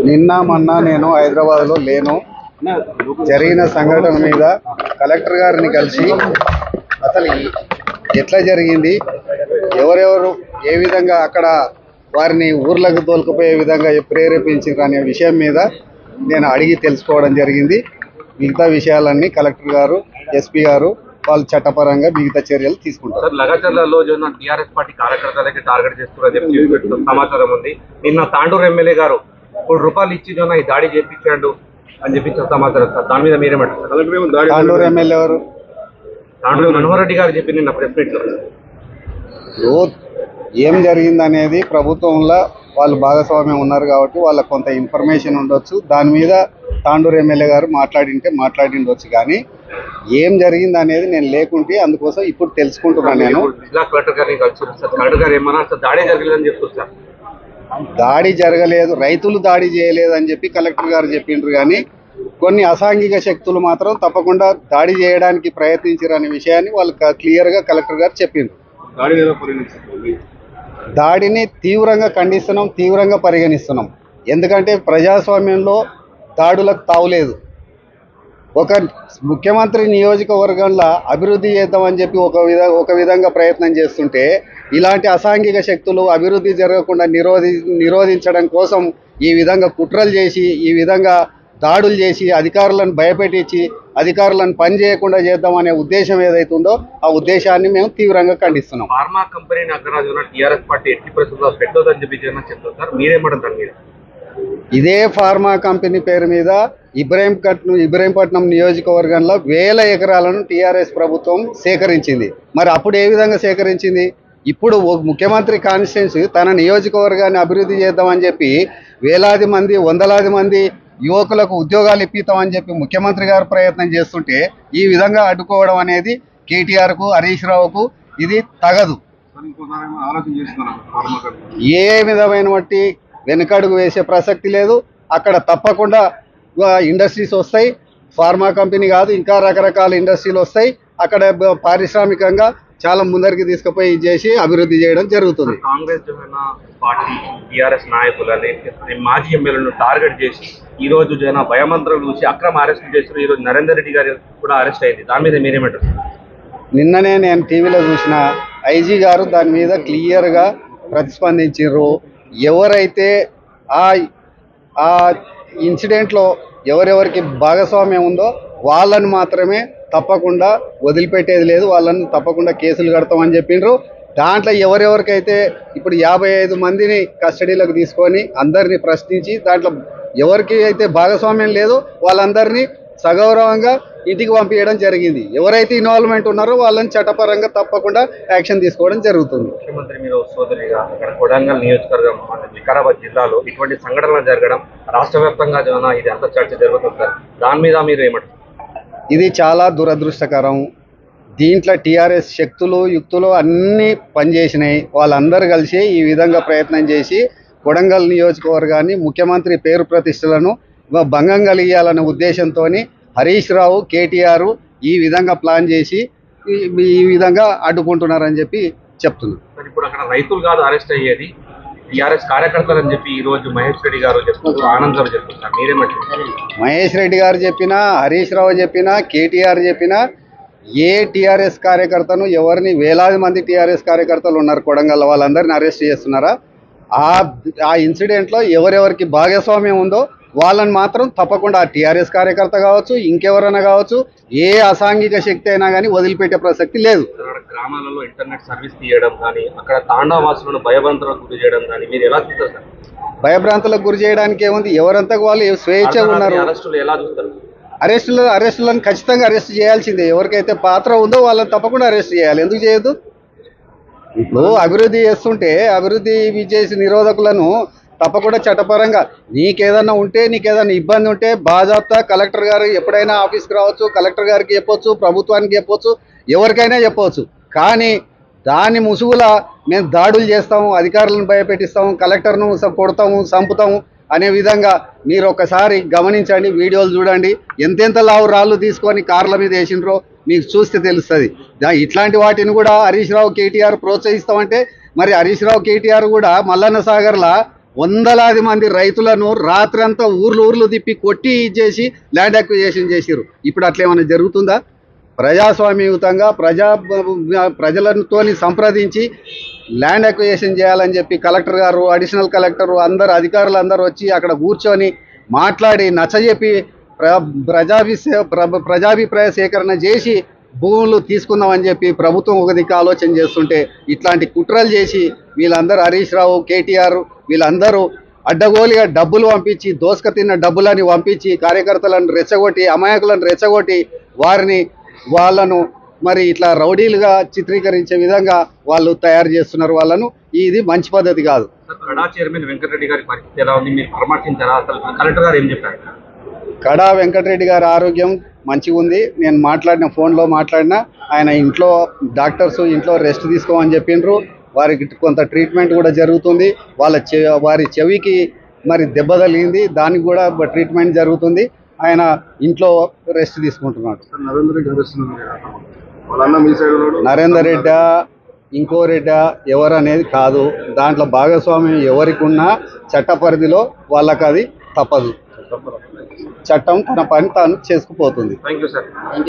నిన్న మొన్న నేను హైదరాబాద్లో లేను. జరిగిన సంఘటన మీద కలెక్టర్ గారిని కలిసి అసలు ఎట్లా జరిగింది, ఎవరెవరు ఏ విధంగా అక్కడ వారిని ఊర్లకు తోలుకుపోయే విధంగా ప్రేరేపించారు అనే విషయం మీద నేను అడిగి తెలుసుకోవడం జరిగింది. మిగతా విషయాలన్నీ కలెక్టర్ గారు, ఎస్పీ గారు వాళ్ళు చట్టపరంగా మిగతా చర్యలు తీసుకుంటారు. లగచర్లలో టీఆర్ఎస్ పార్టీ కార్యకర్తలకి టార్గెట్ చేస్తున్నారని సమాచారం ఉంది. నిన్న తాండూరు ఎమ్మెల్యే గారు ₹1 ఇచ్చి ఈ దాడి చేయించాడు అని చెప్పి సమాచారం సార్. దాని మీద మీరేమంటారు? తాండూరు ఎమ్మెల్యే ఎవరు? తాండూరు మనోహర్ రెడ్డి గారు చెప్పి నిన్న ప్రెస్ మీట్ లో ఏం జరిగిందనేది ప్రభుత్వంలో వాళ్ళు భాగస్వామ్యం ఉన్నారు కాబట్టి వాళ్ళకు కొంత ఇన్ఫర్మేషన్ ఉండొచ్చు. దాని మీద తాండూరు ఎమ్మెల్యే గారు మాట్లాడిండొచ్చు, కానీ ఏం జరిగింది అనేది నేను లేకుంటే అందుకోసం ఇప్పుడు తెలుసుకుంటున్నాను. నేను జిల్లా కలెక్టర్ గారిని కలిసి సార్, కలెక్టర్ గారు ఏమన్నా దాడి జరగలేదని చెప్తారు సార్. దాడి జరగలేదు, రైతులు దాడి చేయలేదు అని చెప్పి కలెక్టర్ గారు చెప్పిండ్రు, కానీ కొన్ని అసాంఘిక శక్తులు మాత్రం తప్పకుండా దాడి చేయడానికి ప్రయత్నించారు అనే విషయాన్ని వాళ్ళు క్లియర్గా కలెక్టర్ గారు చెప్పిండ్రు. దాడిని తీవ్రంగా ఖండిస్తున్నాం, తీవ్రంగా పరిగణిస్తున్నాం. ఎందుకంటే ప్రజాస్వామ్యంలో దాడులకు తావులేదు. ఒక ముఖ్యమంత్రి నియోజకవర్గంలో అభివృద్ధి చేద్దామని చెప్పి ఒక విధంగా ప్రయత్నం చేస్తుంటే ఇలాంటి అసాంఘిక శక్తులు అభివృద్ధి జరగకుండా నిరోధించడం కోసం ఈ విధంగా కుట్రలు చేసి, ఈ విధంగా దాడులు చేసి అధికారులను భయపెట్టించి అధికారులను పని చేయకుండా చేద్దామనే ఉద్దేశం ఏదైతే ఉందో ఆ ఉద్దేశాన్ని మేము తీవ్రంగా ఖండిస్తున్నాం. ఫార్మా కంపెనీ అగ్రరాజున టీఆర్ఎస్ పార్టీ ఎట్టి పరిస్థితుల్లో పెట్టొద్దని చెప్పి చెప్తారు సార్, మీరేమంటారు మీరు? ఇదే ఫార్మా కంపెనీ పేరు మీద ఇబ్రహీంపట్నం నియోజకవర్గంలో 1000 ఎకరాలను టీఆర్ఎస్ ప్రభుత్వం సేకరించింది. మరి అప్పుడు ఏ విధంగా సేకరించింది? ఇప్పుడు ముఖ్యమంత్రి కాన్స్టిట్యున్సీ తన నియోజకవర్గాన్ని అభివృద్ధి చేద్దామని చెప్పి వేలాది మంది, వందలాది మంది యువకులకు ఉద్యోగాలు ఇప్పిస్తామని చెప్పి ముఖ్యమంత్రి గారు ప్రయత్నం చేస్తుంటే ఈ విధంగా అడ్డుకోవడం అనేది కేటీఆర్కు, హరీష్ రావుకు ఇది తగదు. ఏ విధమైనటువంటి వెనుకడుగు వేసే ప్రసక్తి లేదు. అక్కడ తప్పకుండా ఇండస్ట్రీస్ వస్తాయి. ఫార్మా కంపెనీ కాదు, ఇంకా రకరకాల ఇండస్ట్రీలు వస్తాయి. అక్కడ పారిశ్రామికంగా చాలా ముందరికి తీసుకుపోయి చేసి అభివృద్ధి చేయడం జరుగుతుంది. కాంగ్రెస్ పార్టీ టీఆర్ఎస్ నాయకులని మాజీ ఎమ్మెల్యేలను టార్గెట్ చేసి ఈ రోజు భయమంత్రాలు చూసి అక్రమ అరెస్ట్ చేసి ఈ రోజు నరేందర్ రెడ్డి గారు కూడా అరెస్ట్ అయింది. దాని మీద మీరేమంటారు? నిన్ననే నేను టీవీలో చూసిన ఐజీ గారు దాని మీద క్లియర్గా ప్రతిస్పందించారు. ఎవరైతే ఆ ఇన్సిడెంట్లో ఎవరెవరికి భాగస్వామ్యం ఉందో వాళ్ళని మాత్రమే తప్పకుండా వదిలిపెట్టేది లేదు, వాళ్ళని తప్పకుండా కేసులు కడతామని చెప్పిండ్రు. దాంట్లో ఎవరెవరికైతే ఇప్పుడు 55 మందిని కస్టడీలోకి తీసుకొని అందరినీ ప్రశ్నించి దాంట్లో ఎవరికి అయితే భాగస్వామ్యం లేదో వాళ్ళందరినీ సగౌరవంగా ఇంటికి పంపించడం జరిగింది. ఎవరైతే ఇన్వాల్వ్మెంట్ ఉన్నారో వాళ్ళని చట్టపరంగా తప్పకుండా యాక్షన్ తీసుకోవడం జరుగుతుంది. ముఖ్యమంత్రి మీరు సోదరిగా అక్కడ కొడంగల్ నియోజకవర్గం వికారాబాద్ జిల్లాలో ఇటువంటి సంఘటనలు జరగడం రాష్ట్ర వ్యాప్తంగా ఇది అంత చర్చ జరుగుతుంది సార్, దాని మీద మీరు ఏమంటారు? ఇది చాలా దురదృష్టకరం. దీంట్లో టీఆర్ఎస్ శక్తులు, యుక్తులు అన్నీ పనిచేసినాయి. వాళ్ళందరూ కలిసి ఈ విధంగా ప్రయత్నం చేసి కొడంగల్ నియోజకవర్గాన్ని, ముఖ్యమంత్రి పేరు ప్రతిష్టలను భంగం కలిగించాలనే ఉద్దేశంతో హరీష్ రావు, కేటీఆర్ ఈ విధంగా ప్లాన్ చేసి ఈ విధంగా అడ్డుకుంటున్నారని చెప్పి చెప్తున్నారు. ఇప్పుడు అక్కడ రైతులు కాదు అరెస్ట్ అయ్యేది, టీఆర్ఎస్ కార్యకర్తలు అని చెప్పి ఈ రోజు మహేష్ రెడ్డి గారు చెప్తున్నారు, ఆనంద్ గారు చెప్తున్నారు, మీరేమంటారు? మహేష్ రెడ్డి గారు చెప్పినా, హరీష్ రావు చెప్పినా, కేటీఆర్ చెప్పినా ఏ టీఆర్ఎస్ కార్యకర్తను ఎవరిని వేలాది మంది టీఆర్ఎస్ కార్యకర్తలు ఉన్నారు కొడంగల్, వాళ్ళందరినీ అరెస్ట్ చేస్తున్నారా? ఆ ఇన్సిడెంట్లో ఎవరెవరికి భాగస్వామ్యం ఉందో వాళ్ళని మాత్రం తప్పకుండా ఆ టీఆర్ఎస్ కార్యకర్త కావచ్చు, ఇంకెవరైనా కావచ్చు, ఏ అసాంఘిక శక్తి అయినా కానీ వదిలిపెట్టే ప్రసక్తి లేదు. గ్రామాలలో ఇంటర్నెట్ సర్వీస్ తీయడం కానీ, అక్కడ తాండావాసులను భయభ్రాంతులకు గురి చేయడం కానీ మీరు ఎలా చూస్తారు సార్? భయభ్రాంతులకు గురి చేయడానికి ఏముంది? ఎవరంతా వాళ్ళు స్వేచ్ఛగా ఉన్నారు. అరెస్టులు ఎలా చూస్తారు? అరెస్టులను ఖచ్చితంగా అరెస్ట్ చేయాల్సిందే. ఎవరికైతే పాత్ర ఉందో వాళ్ళని తప్పకుండా అరెస్ట్ చేయాలి. ఎందుకు చేయొద్దు? ఇప్పుడు అభివృద్ధి చేస్తుంటే అభివృద్ధి చేసి నిరోధకులను తప్పకుండా చట్టపరంగా నీకేదన్నా ఉంటే, నీకేదన్నా ఇబ్బంది ఉంటే బాజాప్తా కలెక్టర్ గారు ఎప్పుడైనా ఆఫీస్కి రావచ్చు, కలెక్టర్ గారికి చెప్పొచ్చు, ప్రభుత్వానికి చెప్పొచ్చు, ఎవరికైనా చెప్పవచ్చు. కానీ దాని ముసుగులా మేము దాడులు చేస్తాము, అధికారులను భయపెట్టిస్తాము, కలెక్టర్ను కొడతాము, చంపుతాము అనే విధంగా మీరు ఒకసారి గమనించండి, వీడియోలు చూడండి. ఎంతెంత లావు రాళ్ళు తీసుకొని కార్ల మీద వేసిండ్రో మీకు చూస్తే తెలుస్తుంది. ఇట్లాంటి వాటిని కూడా హరీష్ రావు, కేటీఆర్ ప్రోత్సహిస్తామంటే మరి హరీష్ రావు, కేటీఆర్ కూడా మల్లన్న సాగర్లో వందలాది మంది రైతులను రాత్రంతా ఊర్లు తిప్పి కొట్టి చేసి ల్యాండ్ అక్విజిషన్ చేసిరు. ఇప్పుడు అట్లా ఏమైనా జరుగుతుందా? ప్రజాస్వామ్యయుతంగా ప్రజలతోని సంప్రదించి ల్యాండ్ అక్విజిషన్ చేయాలని చెప్పి కలెక్టర్ గారు, అడిషనల్ కలెక్టర్ అందరు అధికారులు అందరూ వచ్చి అక్కడ కూర్చొని మాట్లాడి నచ్చజెప్పి ప్రజాభిప్రాయ సేకరణ చేసి భూములు తీసుకుందామని చెప్పి ప్రభుత్వం ఒక దిక్కు ఆలోచన చేస్తుంటే ఇట్లాంటి కుట్రలు చేసి వీళ్ళందరూ హరీష్ రావు, కేటీఆర్ వీళ్ళందరూ అడ్డగోలుగా డబ్బులు పంపించి దోసక తిన్న డబ్బులని పంపించి కార్యకర్తలను రెచ్చగొట్టి అమాయకులను రెచ్చగొట్టి వాళ్ళను మరి ఇట్లా రౌడీలుగా చిత్రీకరించే విధంగా వాళ్ళు తయారు చేస్తున్నారు వాళ్ళను. ఇది మంచి పద్ధతి కాదు. కడా చైర్మన్ వెంకటరెడ్డి గారి పరిస్థితి ఎలా ఉంది? మీరు పరామర్శించారా? అసలు కలెక్టర్ గారు ఏం చెప్పారు? కడా వెంకటరెడ్డి గారి ఆరోగ్యం మంచిగా ఉంది. నేను ఫోన్లో మాట్లాడినా ఆయన ఇంట్లో డాక్టర్స్ ఇంట్లో రెస్ట్ తీసుకోమని చెప్పిండ్రు. వారికి కొంత ట్రీట్మెంట్ కూడా జరుగుతుంది. వారి చెవికి మరి దెబ్బ తగిలింది, దానికి కూడా ట్రీట్మెంట్ జరుగుతుంది. ఆయన ఇంట్లో రెస్ట్ తీసుకుంటున్నాడు. నరేందర్ రెడ్డి ఇంకో రెడ్డి ఎవరు అనేది కాదు, దాంట్లో భాగస్వామ్యం ఎవరికి ఉన్నా చట్ట పరిధిలో వాళ్ళకి అది తప్పదు. చట్టం తన పని తాను చేసుకుపోతుంది. Thank you sir.